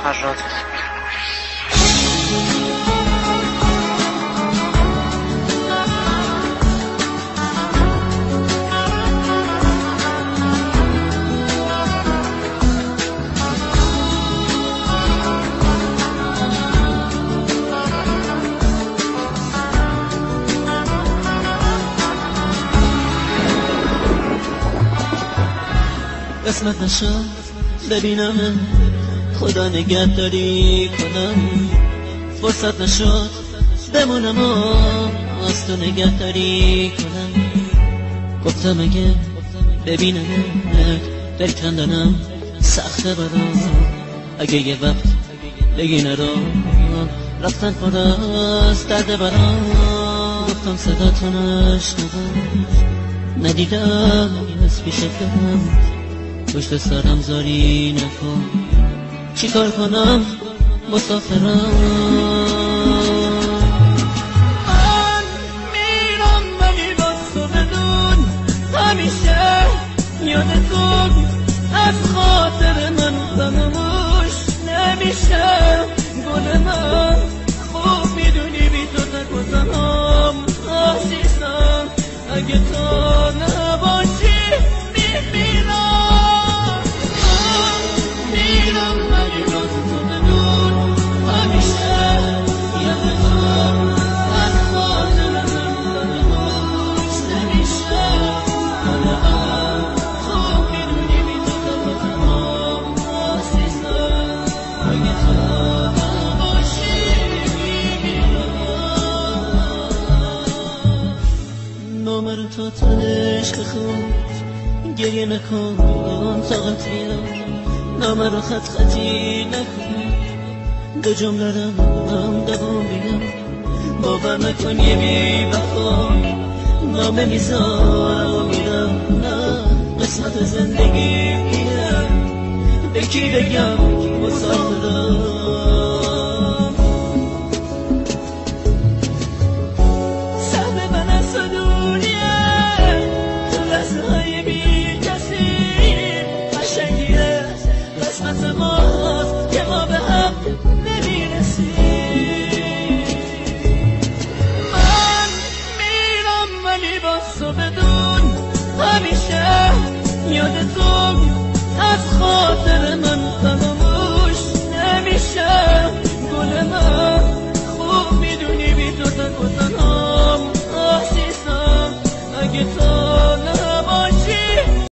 فراد. قسمت نشد ببینم خدا نگهداری کنم، فرصت نشد بمونم و از تو نگهداری کنم. گفتم اگه ببینمت دل کندنم سخته برام، اگه یه وقت بگی نرام رفتن پر از درد برام. گفتم صدا تو نشنوم ندیدم از پیش دلم، پشت سرم زاری نکن چی کار کنم مسافرم. من میرم ولی باز تو بدون همیشه یادتون از خاطر من فراموش نمیشه. گل من خوب میدونی بی تو تنهام عزیزم، اگه تو نباشی میمیرم. نامه رو تا تنش بخون گریه نکن طاقتیم، نامه رو خط خطی نکن دو جمله رو هم دوام بگم. باور نکن یه بی وفا نامه میذارم و میرم، نه قسمت زندگی اینه به کی بگم مسافرم.